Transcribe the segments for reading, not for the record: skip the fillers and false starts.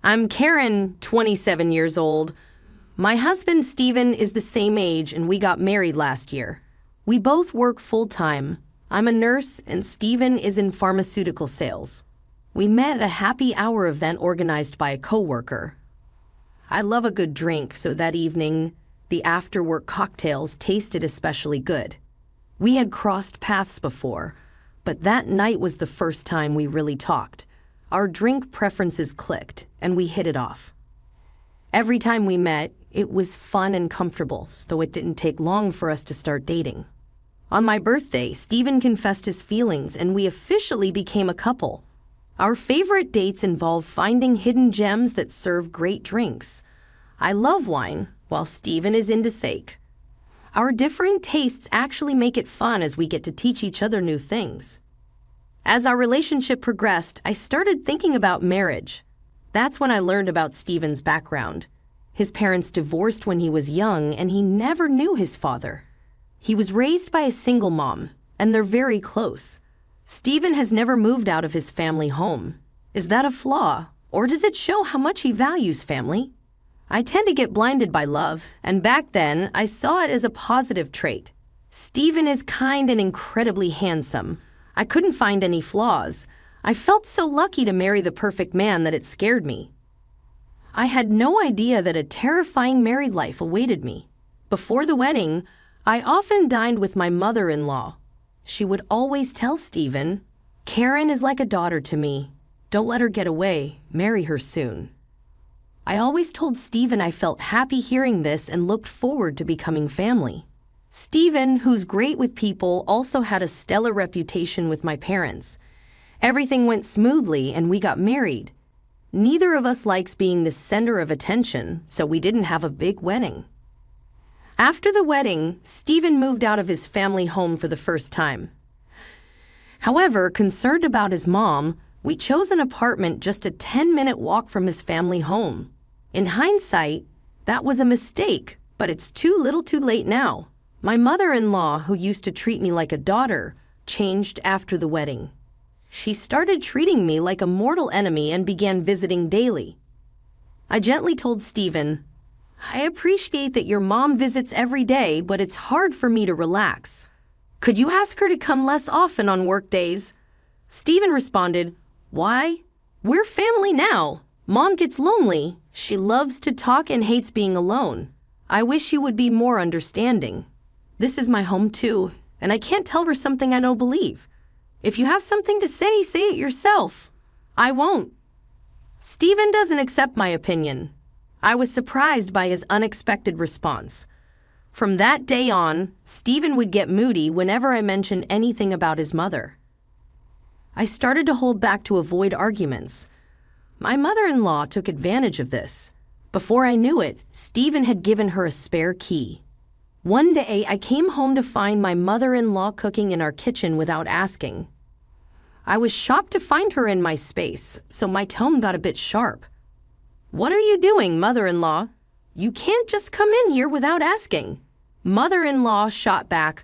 I'm Karen, 27 years old. My husband, Steven, is the same age and we got married last year. We both work full-time. I'm a nurse and Steven is in pharmaceutical sales. We met at a happy hour event organized by a coworker. I love a good drink, so that evening, the after-work cocktails tasted especially good. We had crossed paths before, but that night was the first time we really talked. Our drink preferences clicked, and we hit it off. Every time we met, it was fun and comfortable, though it didn't take long for us to start dating. On my birthday, Steven confessed his feelings, and we officially became a couple. Our favorite dates involve finding hidden gems that serve great drinks. I love wine, while Steven is into steak. Our differing tastes actually make it fun as we get to teach each other new things. As our relationship progressed, I started thinking about marriage. That's when I learned about Steven's background. His parents divorced when he was young, and he never knew his father. He was raised by a single mom, and they're very close. Steven has never moved out of his family home. Is that a flaw, or does it show how much he values family? I tend to get blinded by love, and back then, I saw it as a positive trait. Steven is kind and incredibly handsome. I couldn't find any flaws. I felt so lucky to marry the perfect man that it scared me. I had no idea that a terrifying married life awaited me. Before the wedding, I often dined with my mother-in-law. She would always tell Steven, "Karen is like a daughter to me. Don't let her get away. Marry her soon." I always told Steven I felt happy hearing this and looked forward to becoming family. Steven, who's great with people, also had a stellar reputation with my parents. Everything went smoothly and we got married. Neither of us likes being the center of attention, so we didn't have a big wedding. After the wedding, Steven moved out of his family home for the first time. However, concerned about his mom, we chose an apartment just a 10-minute walk from his family home. In hindsight, that was a mistake, but it's too little too late now. My mother-in-law, who used to treat me like a daughter, changed after the wedding. She started treating me like a mortal enemy and began visiting daily. I gently told Steven, "I appreciate that your mom visits every day, but it's hard for me to relax. Could you ask her to come less often on work days?" Steven responded, "Why? We're family now. Mom gets lonely. She loves to talk and hates being alone. I wish you would be more understanding. This is my home too, and I can't tell her something I don't believe. If you have something to say it yourself. I won't." Steven doesn't accept my opinion. I was surprised by his unexpected response. From that day on, Steven would get moody whenever I mentioned anything about his mother. I started to hold back to avoid arguments. My mother-in-law took advantage of this. Before I knew it, Steven had given her a spare key. One day, I came home to find my mother-in-law cooking in our kitchen without asking. I was shocked to find her in my space, so my tone got a bit sharp. "What are you doing, mother-in-law? You can't just come in here without asking." Mother-in-law shot back,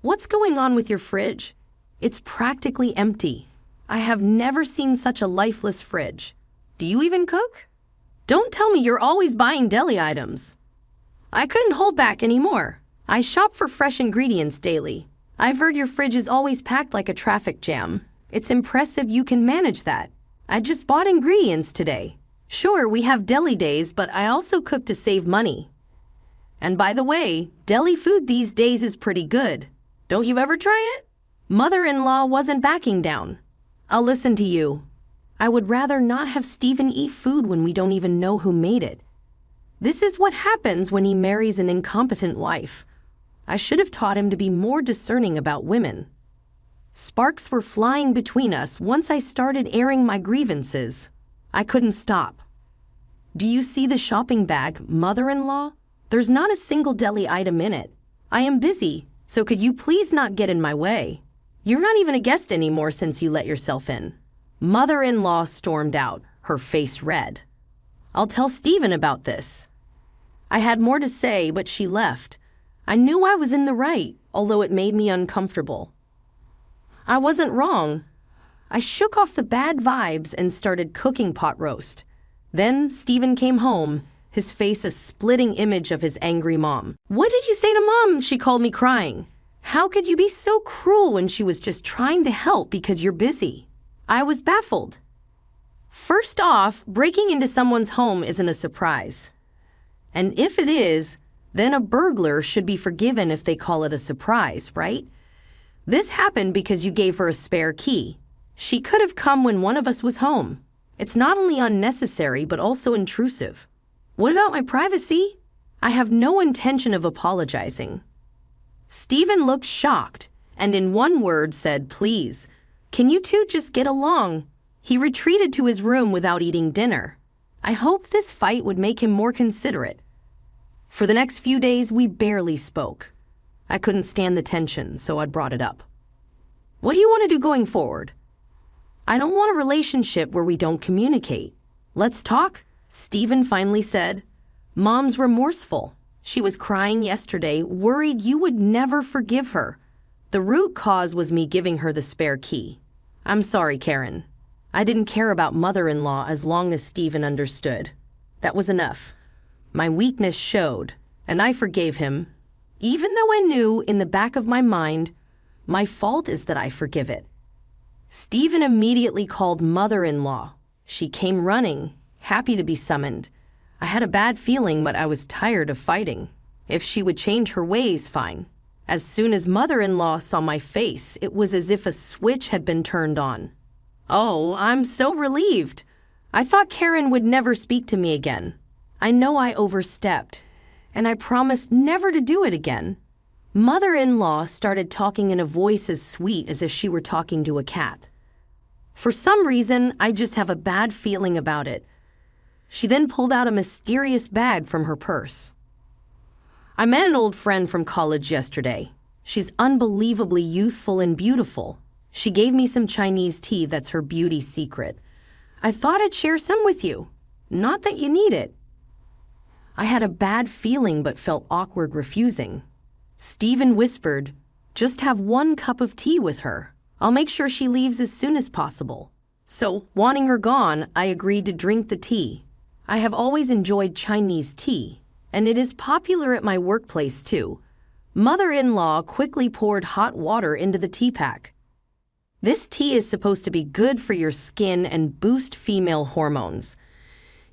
"What's going on with your fridge? It's practically empty. I have never seen such a lifeless fridge. Do you even cook? Don't tell me you're always buying deli items." I couldn't hold back anymore. "I shop for fresh ingredients daily. I've heard your fridge is always packed like a traffic jam. It's impressive you can manage that. I just bought ingredients today. Sure, we have deli days, but I also cook to save money. And by the way, deli food these days is pretty good. Don't you ever try it?" Mother-in-law wasn't backing down. "I'll listen to you. I would rather not have Steven eat food when we don't even know who made it. This is what happens when he marries an incompetent wife. I should have taught him to be more discerning about women." Sparks were flying between us once I started airing my grievances. I couldn't stop. "Do you see the shopping bag, mother-in-law? There's not a single deli item in it. I am busy, so could you please not get in my way? You're not even a guest anymore since you let yourself in." Mother-in-law stormed out, her face red. "I'll tell Steven about this." I had more to say, but she left. I knew I was in the right, although it made me uncomfortable. I wasn't wrong. I shook off the bad vibes and started cooking pot roast. Then Stephen came home, his face a splitting image of his angry mom. "What did you say to Mom?" she called me crying. "How could you be so cruel when she was just trying to help because you're busy?" I was baffled. First off, breaking into someone's home isn't a surprise. And if it is, then a burglar should be forgiven if they call it a surprise, right? This happened because you gave her a spare key. She could have come when one of us was home. It's not only unnecessary, but also intrusive. What about my privacy? I have no intention of apologizing. Stephen looked shocked and in one word said, "Please, can you two just get along?" He retreated to his room without eating dinner. I hoped this fight would make him more considerate. For the next few days, we barely spoke. I couldn't stand the tension, so I brought it up. "What do you want to do going forward?" "I don't want a relationship where we don't communicate. Let's talk," Stephen finally said. "Mom's remorseful. She was crying yesterday, worried you would never forgive her. The root cause was me giving her the spare key. I'm sorry, Karen. I didn't care about mother-in-law as long as Stephen understood. That was enough. My weakness showed, and I forgave him, even though I knew in the back of my mind, my fault is that I forgive it." Stephen immediately called mother-in-law. She came running, happy to be summoned. I had a bad feeling, but I was tired of fighting. If she would change her ways, fine. As soon as mother-in-law saw my face, it was as if a switch had been turned on. "Oh, I'm so relieved. I thought Karen would never speak to me again. I know I overstepped, and I promised never to do it again." Mother-in-law started talking in a voice as sweet as if she were talking to a cat. For some reason, I just have a bad feeling about it. She then pulled out a mysterious bag from her purse. "I met an old friend from college yesterday. She's unbelievably youthful and beautiful. She gave me some Chinese tea that's her beauty secret. I thought I'd share some with you. Not that you need it." I had a bad feeling but felt awkward refusing. Stephen whispered, "Just have 1 cup of tea with her. I'll make sure she leaves as soon as possible." So, wanting her gone, I agreed to drink the tea. I have always enjoyed Chinese tea, and it is popular at my workplace too. Mother-in-law quickly poured hot water into the tea pack. This tea is supposed to be good for your skin and boost female hormones.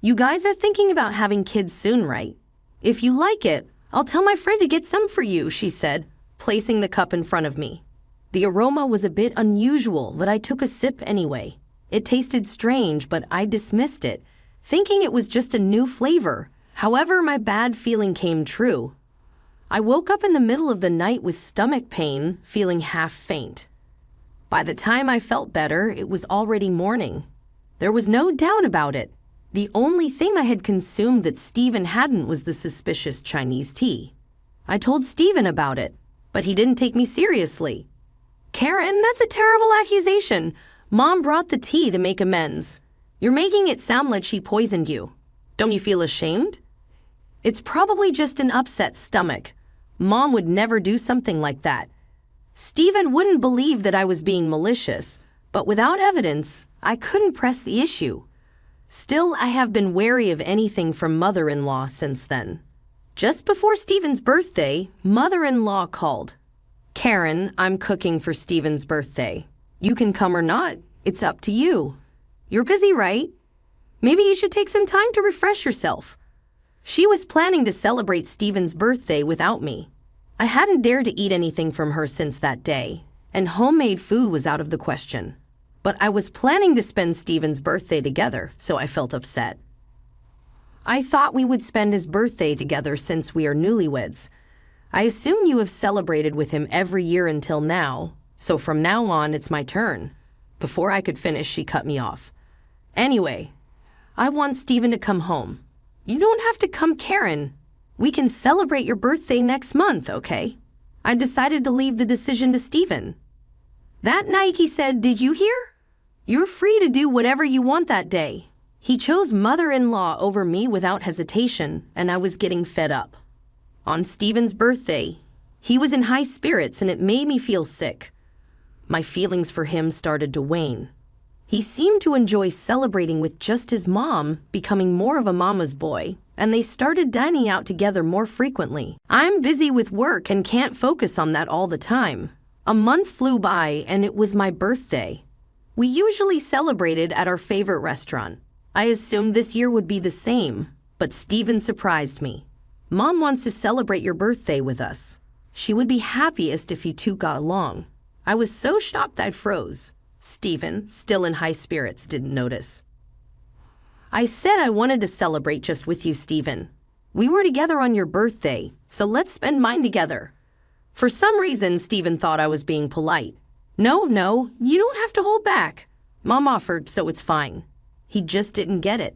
You guys are thinking about having kids soon, right? If you like it, I'll tell my friend to get some for you, she said, placing the cup in front of me. The aroma was a bit unusual, but I took a sip anyway. It tasted strange, but I dismissed it, thinking it was just a new flavor. However, my bad feeling came true. I woke up in the middle of the night with stomach pain, feeling half faint. By the time I felt better, it was already morning. There was no doubt about it. The only thing I had consumed that Stephen hadn't was the suspicious Chinese tea. I told Stephen about it, but he didn't take me seriously. "Karen, that's a terrible accusation. Mom brought the tea to make amends. You're making it sound like she poisoned you. Don't you feel ashamed?" "It's probably just an upset stomach. Mom would never do something like that." Stephen wouldn't believe that I was being malicious, but without evidence, I couldn't press the issue. Still, I have been wary of anything from mother-in-law since then. Just before Stephen's birthday, mother-in-law called. "Karen, I'm cooking for Stephen's birthday. You can come or not. It's up to you. You're busy, right? Maybe you should take some time to refresh yourself." She was planning to celebrate Stephen's birthday without me. I hadn't dared to eat anything from her since that day, and homemade food was out of the question. But I was planning to spend Stephen's birthday together, so I felt upset. "I thought we would spend his birthday together since we are newlyweds. I assume you have celebrated with him every year until now, so from now on it's my turn." Before I could finish, she cut me off. "Anyway, I want Stephen to come home." "You don't have to come, Karen. We can celebrate your birthday next month, okay?" I decided to leave the decision to Stephen. That night he said, "Did you hear? You're free to do whatever you want that day." He chose mother-in-law over me without hesitation, and I was getting fed up. On Stephen's birthday, he was in high spirits and it made me feel sick. My feelings for him started to wane. He seemed to enjoy celebrating with just his mom, becoming more of a mama's boy, and they started dining out together more frequently. I'm busy with work and can't focus on that all the time. A month flew by and it was my birthday. We usually celebrated at our favorite restaurant. I assumed this year would be the same, but Stephen surprised me. Mom wants to celebrate your birthday with us. She would be happiest if you two got along. I was so shocked I froze. Stephen, still in high spirits, didn't notice. I said I wanted to celebrate just with you, Stephen. We were together on your birthday, so let's spend mine together. For some reason, Stephen thought I was being polite. No, you don't have to hold back. Mom offered, so it's fine. He just didn't get it.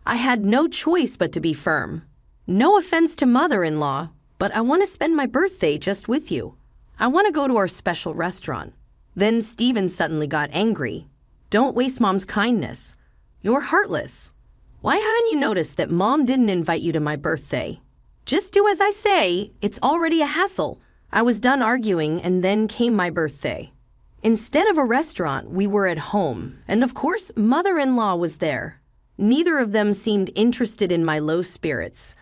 I had no choice but to be firm. No offense to mother-in-law, but I want to spend my birthday just with you. I want to go to our special restaurant. Then Stephen suddenly got angry. Don't waste Mom's kindness. You're heartless. Why haven't you noticed that Mom didn't invite you to my birthday? Just do as I say. It's already a hassle. I was done arguing and then came my birthday. Instead of a restaurant, we were at home, and of course, mother-in-law was there. Neither of them seemed interested in my low spirits.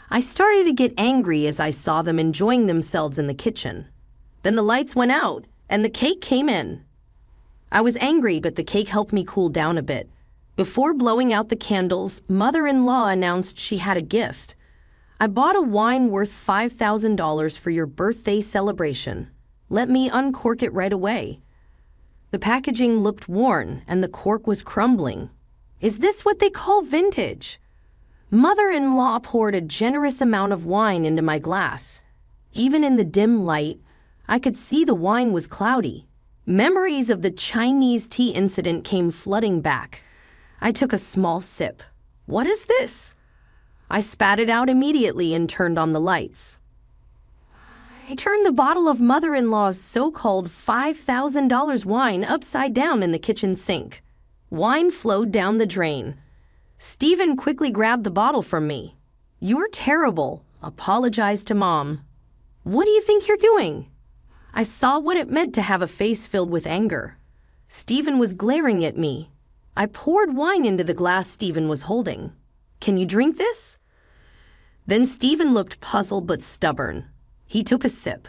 I started to get angry as I saw them enjoying themselves in the kitchen. Then the lights went out, and the cake came in. I was angry, but the cake helped me cool down a bit. Before blowing out the candles, mother-in-law announced she had a gift. I bought a wine worth $5,000 for your birthday celebration. Let me uncork it right away. The packaging looked worn, and the cork was crumbling. Is this what they call vintage? Mother-in-law poured a generous amount of wine into my glass. Even in the dim light, I could see the wine was cloudy. Memories of the Chinese tea incident came flooding back. I took a small sip. What is this? I spat it out immediately and turned on the lights. I turned the bottle of mother-in-law's so-called $5,000 wine upside down in the kitchen sink. Wine flowed down the drain. Stephen quickly grabbed the bottle from me. You're terrible. Apologize to Mom. What do you think you're doing? I saw what it meant to have a face filled with anger. Stephen was glaring at me. I poured wine into the glass Stephen was holding. Can you drink this? Then Stephen looked puzzled but stubborn. He took a sip.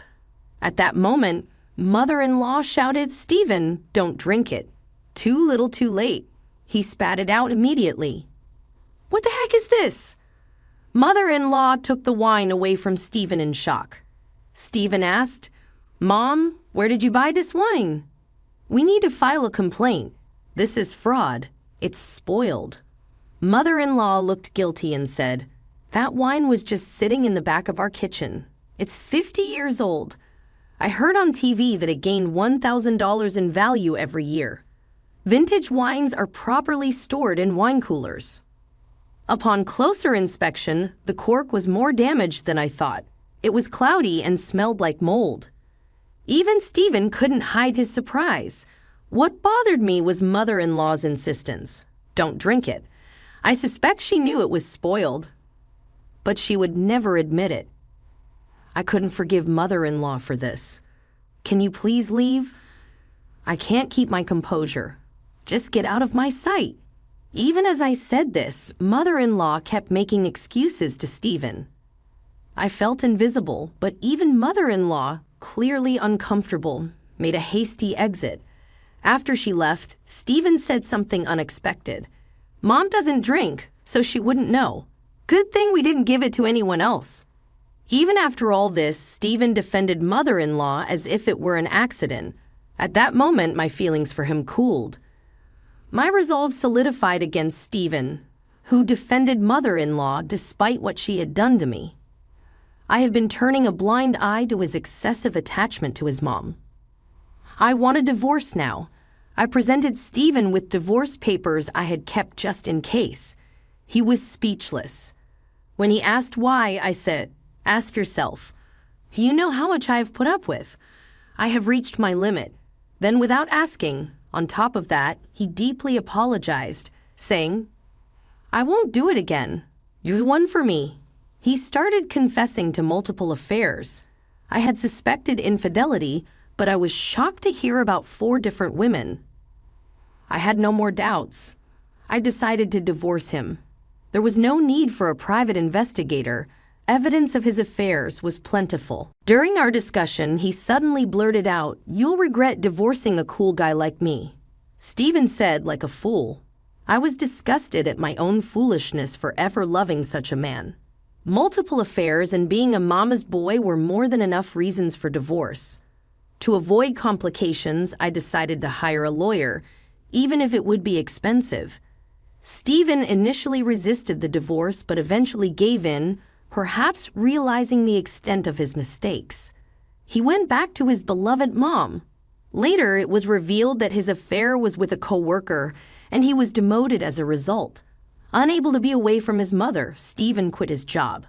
At that moment, mother-in-law shouted, Stephen, don't drink it. Too little too late. He spat it out immediately. What the heck is this? Mother-in-law took the wine away from Stephen in shock. Stephen asked, Mom, where did you buy this wine? We need to file a complaint. This is fraud. It's spoiled. Mother-in-law looked guilty and said, that wine was just sitting in the back of our kitchen. It's 50 years old. I heard on TV that it gained $1,000 in value every year. Vintage wines are properly stored in wine coolers. Upon closer inspection, the cork was more damaged than I thought. It was cloudy and smelled like mold. Even Stephen couldn't hide his surprise. What bothered me was mother-in-law's insistence. Don't drink it. I suspect she knew it was spoiled, but she would never admit it. I couldn't forgive mother-in-law for this. Can you please leave? I can't keep my composure. Just get out of my sight. Even as I said this, mother-in-law kept making excuses to Stephen. I felt invisible, but even mother-in-law, clearly uncomfortable, made a hasty exit. After she left, Stephen said something unexpected. Mom doesn't drink, so she wouldn't know. Good thing we didn't give it to anyone else. Even after all this, Stephen defended mother-in-law as if it were an accident. At that moment, my feelings for him cooled. My resolve solidified against Stephen, who defended mother-in-law despite what she had done to me. I have been turning a blind eye to his excessive attachment to his mom. I want a divorce now. I presented Stephen with divorce papers I had kept just in case. He was speechless. When he asked why, I said, ask yourself. You know how much I have put up with. I have reached my limit. Then without asking, on top of that, he deeply apologized, saying, I won't do it again. You're the one for me. He started confessing to multiple affairs. I had suspected infidelity, but I was shocked to hear about 4 different women. I had no more doubts. I decided to divorce him. There was no need for a private investigator. Evidence of his affairs was plentiful. During our discussion, he suddenly blurted out, "You'll regret divorcing a cool guy like me." Stephen said like a fool. I was disgusted at my own foolishness for ever loving such a man. Multiple affairs and being a mama's boy were more than enough reasons for divorce. To avoid complications, I decided to hire a lawyer, even if it would be expensive. Stephen initially resisted the divorce but eventually gave in, perhaps realizing the extent of his mistakes. He went back to his beloved mom. Later, it was revealed that his affair was with a coworker, and he was demoted as a result. Unable to be away from his mother, Stephen quit his job.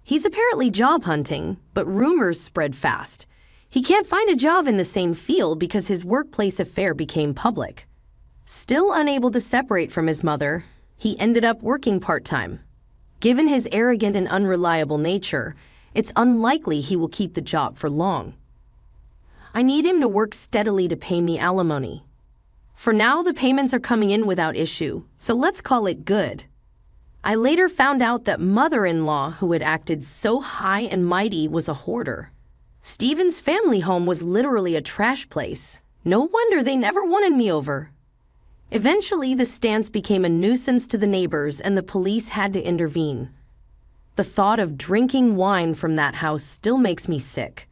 He's apparently job hunting, but rumors spread fast. He can't find a job in the same field because his workplace affair became public. Still unable to separate from his mother, he ended up working part-time. Given his arrogant and unreliable nature, it's unlikely he will keep the job for long. I need him to work steadily to pay me alimony. For now, the payments are coming in without issue, so let's call it good. I later found out that mother-in-law who had acted so high and mighty was a hoarder. Stephen's family home was literally a trash place. No wonder they never wanted me over. Eventually, the stance became a nuisance to the neighbors and the police had to intervene. The thought of drinking wine from that house still makes me sick.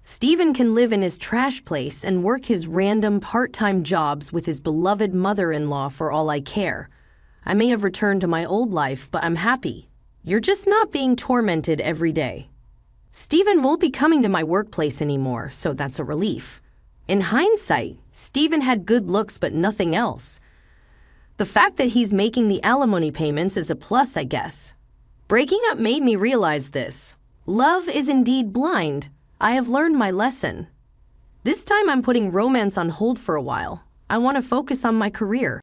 Stephen can live in his trash place and work his random part-time jobs with his beloved mother-in-law for all I care. I may have returned to my old life, but I'm happy. You're just not being tormented every day. Stephen won't be coming to my workplace anymore, so that's a relief. In hindsight, Stephen had good looks but nothing else. The fact that he's making the alimony payments is a plus, I guess. Breaking up made me realize this. Love is indeed blind. I have learned my lesson. This time I'm putting romance on hold for a while. I want to focus on my career.